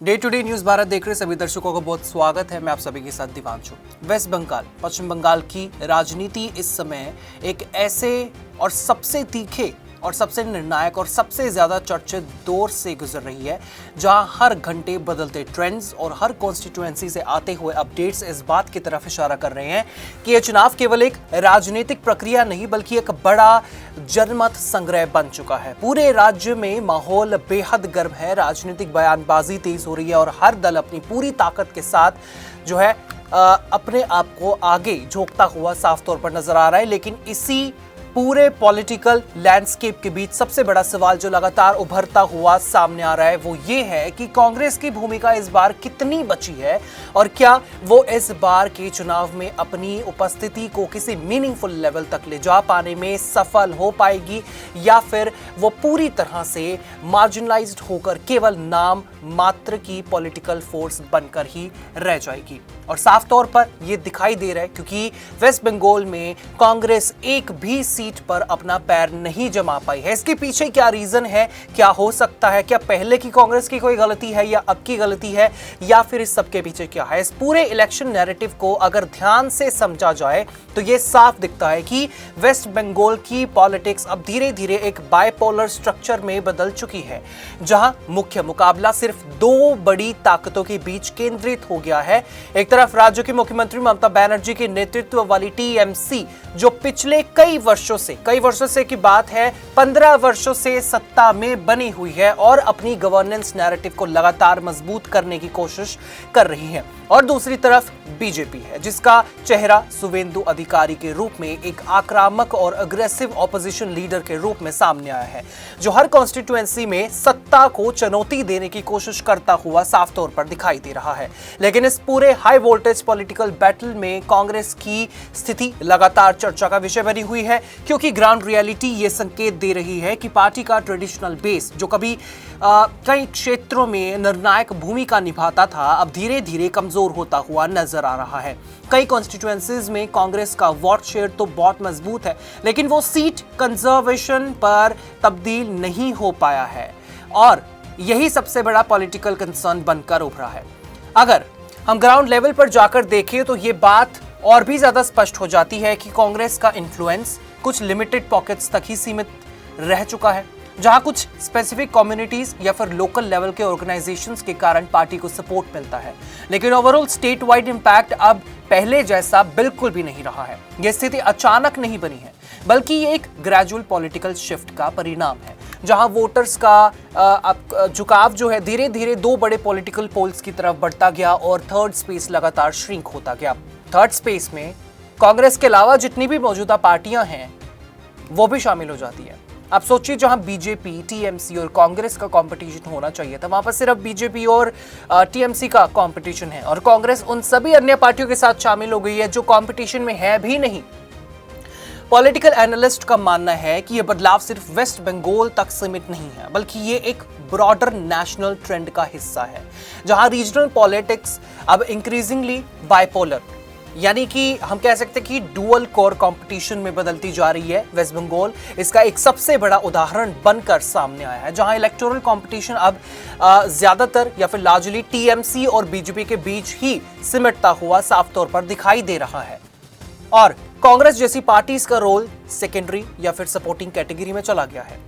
Day to day news Bharat देख रहे सभी दर्शकों का बहुत स्वागत है। मैं आप सभी के साथ दिवांशु। वेस्ट बंगाल, पश्चिम बंगाल की राजनीति इस समय एक ऐसे और सबसे तीखे और सबसे निर्णायक और सबसे ज्यादा चर्चित दौर से गुजर रही है, जहां हर घंटे बदलते ट्रेंड्स और हर कॉन्स्टिट्यूएंसी से आते हुए अपडेट्स इस बात की तरफ इशारा कर रहे हैं कि यह चुनाव केवल एक राजनीतिक प्रक्रिया नहीं बल्कि एक बड़ा जनमत संग्रह बन चुका है। पूरे राज्य में माहौल बेहद गर्म है, राजनीतिक बयानबाजी तेज हो रही है और हर दल अपनी पूरी ताकत के साथ जो है अपने आप को आगे झोंकता हुआ साफ तौर पर नजर आ रहा है। लेकिन इसी पूरे पॉलिटिकल लैंडस्केप के बीच सबसे बड़ा सवाल जो लगातार उभरता हुआ सामने आ रहा है वो ये है कि कांग्रेस की भूमिका इस बार कितनी बची है और क्या वो इस बार के चुनाव में अपनी उपस्थिति को किसी मीनिंगफुल लेवल तक ले जा पाने में सफल हो पाएगी या फिर वो पूरी तरह से मार्जिनलाइज्ड होकर केवल नाम मात्र की पॉलिटिकल फोर्स बनकर ही रह जाएगी। और साफ तौर पर यह दिखाई दे रहा है क्योंकि वेस्ट बंगाल में कांग्रेस एक भी सीट पर अपना पैर नहीं जमा पाई है। इसके पीछे क्या रीजन है, क्या हो सकता है, क्या पहले की कांग्रेस की कोई गलती है या अब की गलती है या फिर इस सब के पीछे क्या है? इस पूरे इलेक्शन नैरेटिव को अगर ध्यान से समझा जाए तो यह साफ दिखता है कि वेस्ट बंगाल की पॉलिटिक्स अब धीरे धीरे एक बाइपोलर स्ट्रक्चर में बदल चुकी है, जहां मुख्य मुकाबला सिर्फ दो बड़ी ताकतों के बीच केंद्रित हो गया है। एक तरफ राज्य के मुख्यमंत्री ममता बनर्जी के नेतृत्व वाली टीएमसी जो पिछले कई वर्षों से की बात है 15 वर्षों से सत्ता में बनी हुई है और अपनी गवर्नेंस नैरेटिव को लगातार मजबूत करने की कोशिश कर रही है, और दूसरी तरफ बीजेपी है जिसका चेहरा शुवेंदु अधिकारी के रूप में एक आक्रामक और अग्रेसिव ऑपोजिशन लीडर के रूप में सामने आया है, जो हर कॉन्स्टिट्यूएंसी में सत्ता को चुनौती देने की कोशिश करता हुआ साफ तौर पर दिखाई दे रहा है। लेकिन इस पूरे हाई वोल्टेज पॉलिटिकल बैटल में कांग्रेस की स्थिति लगातार चर्चा का विषय बनी हुई है, क्योंकि ग्राउंड रियलिटी ये संकेत दे रही है कि पार्टी का ट्रेडिशनल बेस जो कभी कई क्षेत्रों में निर्णायक भूमिका निभाता था अब धीरे धीरे कमजोर होता हुआ नजर आ रहा है। कई कॉन्स्टिट्यूएंसीज में कांग्रेस का वोट शेयर तो बहुत मजबूत है, लेकिन वो सीट कंजर्वेशन पर तब्दील नहीं हो पाया है और यही सबसे बड़ा पॉलिटिकल कंसर्न बनकर उभरा है। अगर हम ग्राउंड लेवल पर जाकर देखें तो ये बात और भी ज्यादा स्पष्ट हो जाती है कि कांग्रेस का इन्फ्लुएंस कुछ लिमिटेड पॉकेट्स तक ही सीमित रह चुका है, जहां कुछ स्पेसिफिक कम्युनिटीज या फिर लोकल लेवल के ऑर्गेनाइजेशंस के कारण पार्टी को सपोर्ट मिलता है। लेकिन ओवरऑल स्टेट वाइड इंपैक्ट अब पहले जैसा बिल्कुल भी नहीं रहा है। यह स्थिति अचानक नहीं बनी है बल्कि ये एक ग्रेजुअल पॉलिटिकल शिफ्ट का परिणाम है, जहां वोटर्स का झुकाव जो है धीरे धीरे दो बड़े पॉलिटिकल पोल्स की तरफ बढ़ता गया और थर्ड स्पेस लगातार श्रिंक होता गया। थर्ड स्पेस में कांग्रेस के अलावा जितनी भी मौजूदा पार्टियां हैं वो भी शामिल हो जाती है। आप सोचिए, जहां बीजेपी, टीएमसी और कांग्रेस का कंपटीशन होना चाहिए था, वहां पर सिर्फ बीजेपी और टीएमसी का कंपटीशन है और कांग्रेस उन सभी अन्य पार्टियों के साथ शामिल हो गई है जो कंपटीशन में है भी नहीं। पॉलिटिकल एनालिस्ट का मानना है कि यह बदलाव सिर्फ वेस्ट बंगाल तक सीमित नहीं है बल्कि ये एक ब्रॉडर नेशनल ट्रेंड का हिस्सा है, जहां रीजनल पॉलिटिक्स अब इंक्रीजिंगली बाइपोलर यानी कि हम कह सकते हैं कि डुअल कोर कंपटीशन में बदलती जा रही है। वेस्ट बंगाल इसका एक सबसे बड़ा उदाहरण बनकर सामने आया है, जहां इलेक्टोरल कंपटीशन अब ज्यादातर या फिर लार्जली टीएमसी और बीजेपी के बीच ही सिमटता हुआ साफ तौर पर दिखाई दे रहा है और कांग्रेस जैसी पार्टीज का रोल सेकेंडरी या फिर सपोर्टिंग कैटेगरी में चला गया है।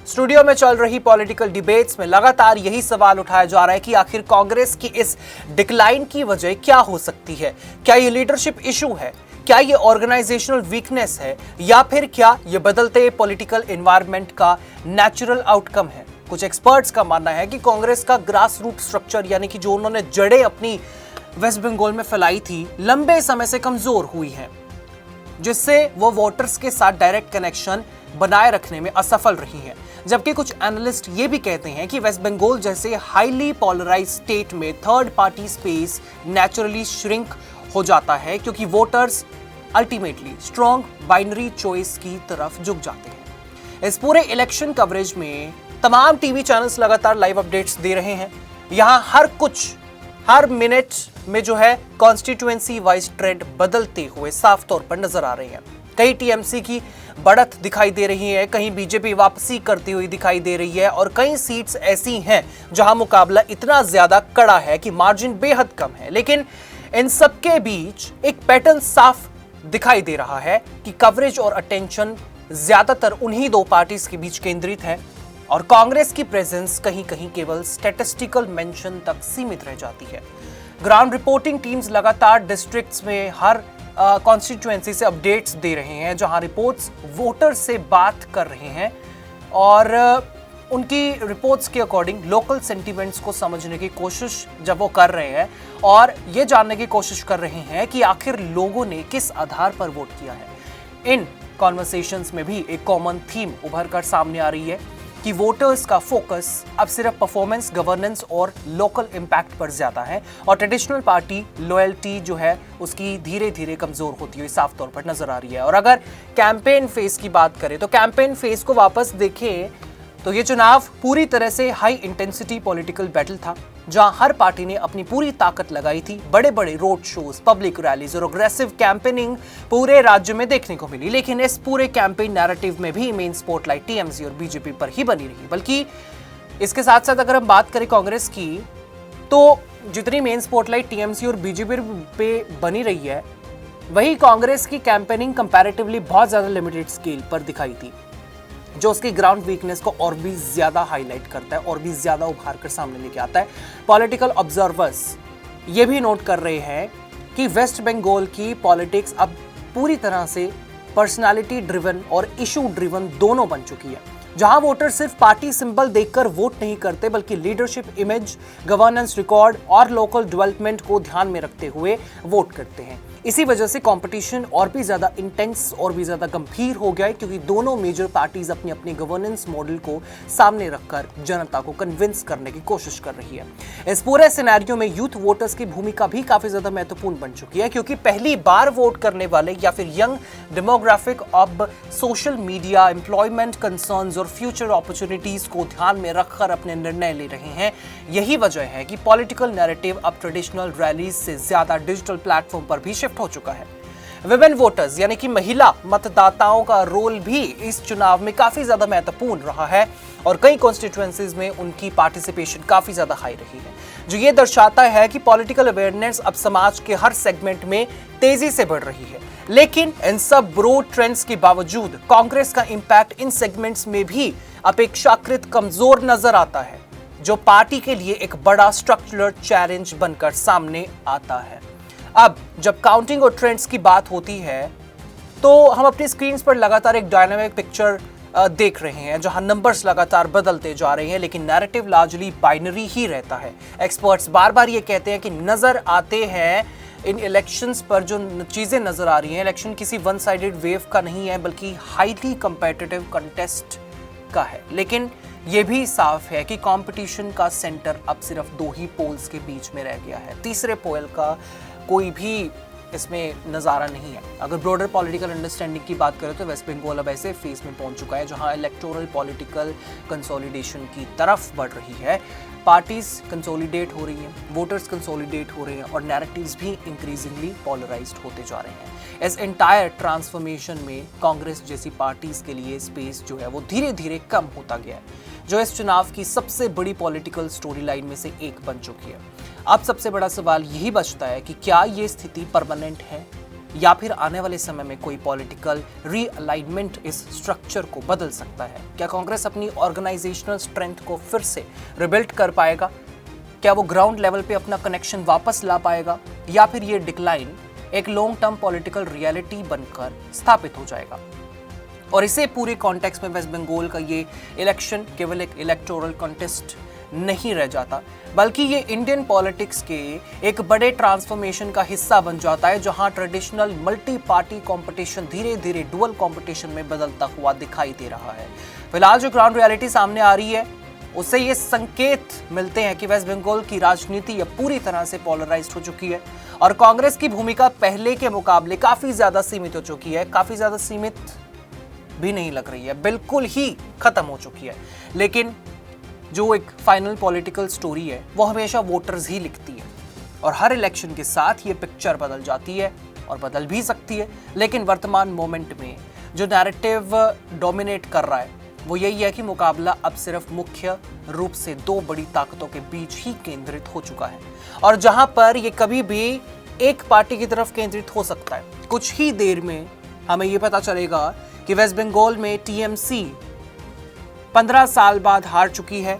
स्टूडियो में चल रही पॉलिटिकल डिबेट्स में लगातार यही सवाल उठाया जा रहा है कि आखिर कांग्रेस की इस डिक्लाइन की वजह क्या हो सकती है? क्या ये लीडरशिप इशू है? क्या ये ऑर्गेनाइजेशनल वीकनेस है या फिर क्या ये बदलते पॉलिटिकल एनवायरनमेंट का नेचुरल आउटकम है? कुछ एक्सपर्ट्स का मानना है कि कांग्रेस का ग्रास रूट स्ट्रक्चर यानी कि जो उन्होंने जड़ें अपनी वेस्ट बंगाल में फैलाई थी लंबे समय से कमजोर हुई है, जिससे वो वोटर्स के साथ डायरेक्ट कनेक्शन बनाए रखने में असफल रही है। जबकि कुछ एनालिस्ट ये भी कहते हैं कि वेस्ट बंगाल जैसे हाईली पोलराइज्ड स्टेट में third party space naturally shrink हो जाता है क्योंकि voters ultimately strong binary choice की तरफ झुक जाते हैं। इस पूरे इलेक्शन कवरेज में तमाम टीवी चैनल्स लगातार लाइव अपडेट्स दे रहे हैं। यहां हर मिनट में जो है कॉन्स्टिट्यूएंसी वाइज ट्रेंड बदलते हुए साफ तौर पर नजर आ रहे हैं। कहीं टीएमसी की बढ़त दिखाई दे रही है, कहीं बीजेपी वापसी करती हुई दिखाई दे रही है और कई सीट्स ऐसी हैं जहां मुकाबला इतना ज्यादा कड़ा है कि मार्जिन बेहद कम है। लेकिन इन सबके बीच एक पैटर्न साफ दिखाई दे रहा है कि कवरेज और अटेंशन ज्यादातर उन्हीं दो पार्टीज के बीच केंद्रित है और कांग्रेस की प्रेजेंस कहीं कहीं केवल स्टैटिस्टिकल मेंशन तक सीमित रह जाती है। ग्राउंड रिपोर्टिंग टीम्स लगातार डिस्ट्रिक्ट्स में हर कॉन्स्टिट्यूएंसी से अपडेट्स दे रहे हैं, जहां रिपोर्ट्स वोटर से बात कर रहे हैं और उनकी रिपोर्ट्स के अकॉर्डिंग लोकल सेंटिमेंट्स को समझने की कोशिश जब वो कर रहे हैं और ये जानने की कोशिश कर रहे हैं कि आखिर लोगों ने किस आधार पर वोट किया है। इन कॉन्वर्सेशंस में भी एक कॉमन थीम उभर कर सामने आ रही है कि वोटर्स का फोकस अब सिर्फ परफॉर्मेंस, गवर्नेंस और लोकल इम्पैक्ट पर ज्यादा है और ट्रेडिशनल पार्टी लॉयल्टी जो है उसकी धीरे धीरे कमजोर होती हुई साफ तौर पर नजर आ रही है। और अगर कैंपेन फेज की बात करें तो कैंपेन फेज को वापस देखें तो ये चुनाव पूरी तरह से हाई इंटेंसिटी पॉलिटिकल बैटल था, जहां हर पार्टी ने अपनी पूरी ताकत लगाई थी। बड़े बड़े रोड शोज, पब्लिक रैलीज और अग्रेसिव कैंपेनिंग पूरे राज्य में देखने को मिली। लेकिन इस पूरे कैंपेन नैरेटिव में भी मेन स्पॉटलाइट टीएमसी और बीजेपी पर ही बनी रही। बल्कि इसके साथ साथ अगर हम बात करें कांग्रेस की, तो जितनी मेन स्पॉटलाइट टीएमसी और बीजेपी पे बनी रही है, वही कांग्रेस की कैंपेनिंग कंपैरेटिवली बहुत ज्यादा लिमिटेड स्केल पर दिखाई थी, जो उसकी ग्राउंड वीकनेस को और भी ज्यादा हाईलाइट करता है और भी ज्यादा उभार कर सामने लेके आता है। पॉलिटिकल ऑब्जर्वर्स ये भी नोट कर रहे हैं कि वेस्ट बंगाल की पॉलिटिक्स अब पूरी तरह से पर्सनालिटी ड्रिवन और इशू ड्रिवन दोनों बन चुकी है, जहां वोटर सिर्फ पार्टी सिंबल देखकर वोट नहीं करते बल्कि लीडरशिप इमेज, गवर्नेंस रिकॉर्ड और लोकल डेवलपमेंट को ध्यान में रखते हुए वोट करते हैं। इसी वजह से कंपटीशन और भी ज्यादा इंटेंस और भी ज्यादा गंभीर हो गया है, क्योंकि दोनों मेजर पार्टीज अपनी अपनी गवर्नेंस मॉडल को सामने रखकर जनता को कन्विंस करने की कोशिश कर रही है। इस पूरे सिनेरियो में यूथ वोटर्स की भूमिका भी काफी ज्यादा महत्वपूर्ण बन चुकी है, क्योंकि पहली बार वोट करने वाले या फिर यंग डेमोग्राफिक अब सोशल मीडिया, एम्प्लॉयमेंट कंसर्न्स और फ्यूचर अपॉर्चुनिटीज को ध्यान में रखकर अपने निर्णय ले रहे हैं। यही वजह है कि पॉलिटिकल नैरेटिव अब ट्रेडिशनल रैलीज से ज्यादा डिजिटल प्लेटफॉर्म पर भी हो चुका है। विमेन वोटर्स यानी कि महिला मतदाताओं का रोल भी इस चुनाव में काफी ज्यादा महत्वपूर्ण रहा है और कई कॉन्स्टिट्यूएंसीज में उनकी पार्टिसिपेशन काफी ज्यादा हाई रही है, जो ये दर्शाता है कि पॉलिटिकल अवेयरनेस अब समाज के हर सेगमेंट में तेजी से बढ़ रही है। लेकिन इन सब ब्रॉड ट्रेंड्स के बावजूद कांग्रेस का इंपैक्ट इन सेगमेंट्स में भी अपेक्षाकृत कमजोर नजर आता है, जो पार्टी के लिए एक बड़ा स्ट्रक्चरल चैलेंज बनकर सामने आता है। अब जब काउंटिंग और ट्रेंड्स की बात होती है तो हम अपनी स्क्रीन्स पर लगातार एक डायनामिक पिक्चर देख रहे हैं, जहां नंबर्स लगातार बदलते जा रहे हैं, लेकिन नैरेटिव लार्जली बाइनरी ही रहता है। एक्सपर्ट्स बार बार ये कहते हैं कि नजर आते हैं इन इलेक्शंस पर जो चीजें नजर आ रही हैं, इलेक्शन किसी वन साइडेड वेव का नहीं है बल्कि हाईली कंपेटिटिव कंटेस्ट का है। लेकिन यह भी साफ है कि कंपटीशन का सेंटर अब सिर्फ दो ही पोल्स के बीच में रह गया है। तीसरे पोल का कोई भी इसमें नज़ारा नहीं है। अगर ब्रॉडर पॉलिटिकल अंडरस्टैंडिंग की बात करें तो वेस्ट बंगाल अब ऐसे फेज में पहुंच चुका है जहां इलेक्टोरल पॉलिटिकल कंसोलिडेशन की तरफ बढ़ रही है। पार्टीज कंसोलिडेट हो रही हैं, वोटर्स कंसोलिडेट हो रहे हैं और नैरेटिव्स भी इंक्रीजिंगली पोलराइज्ड होते जा रहे हैं। इस एंटायर ट्रांसफॉर्मेशन में कांग्रेस जैसी पार्टीज के लिए स्पेस जो है वो धीरे धीरे कम होता गया है, जो इस चुनाव की सबसे बड़ी पॉलिटिकल स्टोरी लाइन में से एक बन चुकी है। अब सबसे बड़ा सवाल यही बचता है कि क्या ये स्थिति परमानेंट है या फिर आने वाले समय में कोई पॉलिटिकल रीअलाइनमेंट इस स्ट्रक्चर को बदल सकता है। क्या कांग्रेस अपनी ऑर्गेनाइजेशनल स्ट्रेंथ को फिर से रिबिल्ड कर पाएगा? क्या वो ग्राउंड लेवल पे अपना कनेक्शन वापस ला पाएगा या फिर ये डिक्लाइन एक लॉन्ग टर्म पॉलिटिकल रियलिटी बनकर स्थापित हो जाएगा? और इसे पूरे कॉन्टेक्स्ट में वेस्ट बंगाल का ये इलेक्शन केवल एक इलेक्टोरल कॉन्टेस्ट नहीं रह जाता, बल्कि ये इंडियन पॉलिटिक्स के एक बड़े ट्रांसफॉर्मेशन का हिस्सा बन जाता है, जहां ट्रेडिशनल मल्टी पार्टी कंपटीशन धीरे धीरे डुअल कंपटीशन में बदलता हुआ दिखाई दे रहा है। फिलहाल जो ग्राउंड रियलिटी सामने आ रही है उससे ये संकेत मिलते हैं कि वेस्ट बंगाल की राजनीति अब पूरी तरह से पोलराइज्ड हो चुकी है और कांग्रेस की भूमिका पहले के मुकाबले काफी ज्यादा सीमित हो चुकी है। काफी ज्यादा सीमित भी नहीं लग रही है, बिल्कुल ही खत्म हो चुकी है। लेकिन जो एक फाइनल पॉलिटिकल स्टोरी है वो हमेशा वोटर्स ही लिखती है और हर इलेक्शन के साथ ये पिक्चर बदल जाती है और बदल भी सकती है, लेकिन वर्तमान मोमेंट में जो नैरेटिव डोमिनेट कर रहा है वो यही है कि मुकाबला अब सिर्फ मुख्य रूप से दो बड़ी ताकतों के बीच ही केंद्रित हो चुका है, और जहां पर ये कभी भी एक पार्टी की तरफ केंद्रित हो सकता है। कुछ ही देर में हमें ये पता चलेगा कि वेस्ट बंगाल में टीएमसी 15 साल बाद हार चुकी है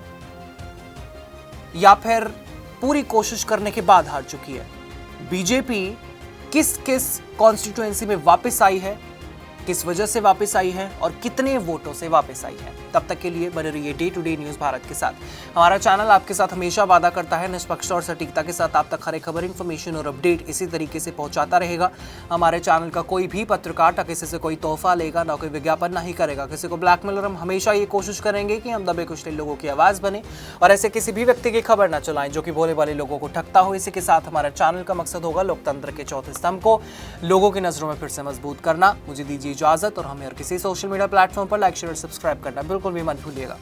या फिर पूरी कोशिश करने के बाद हार चुकी है। बीजेपी किस किस कॉन्स्टिट्यूएंसी में वापस आई है, किस वजह से वापस आई है और कितने वोटों से वापस आई है। तब तक के लिए बने रहिए day to day news Bharat के साथ। हमारा चैनल आपके साथ हमेशा वादा करता है निष्पक्षता और सटीकता के साथ आप तक हर एक खबर, इन्फॉर्मेशन और अपडेट इसी तरीके से पहुंचाता रहेगा। हमारे चैनल का कोई भी पत्रकार ना किसी से कोई तोहफा लेगा, ना कोई विज्ञापन नहीं करेगा, किसी को ब्लैकमेल। और हम हमेशा ये कोशिश करेंगे कि हम दबे कुचले लोगों की आवाज बने और ऐसे किसी भी व्यक्ति की खबर ना चलाएं जो कि भोले भाले लोगों को ठगता हो। इसी के साथ हमारा चैनल का मकसद होगा लोकतंत्र के चौथे स्तंभ को लोगों की नजरों में फिर से मजबूत करना। मुझे दीजिए इजाजत और हमें किसी सोशल मीडिया प्लेटफॉर्म पर लाइक, शेयर और सब्सक्राइब करना बिल्कुल भी मत भूलिएगा।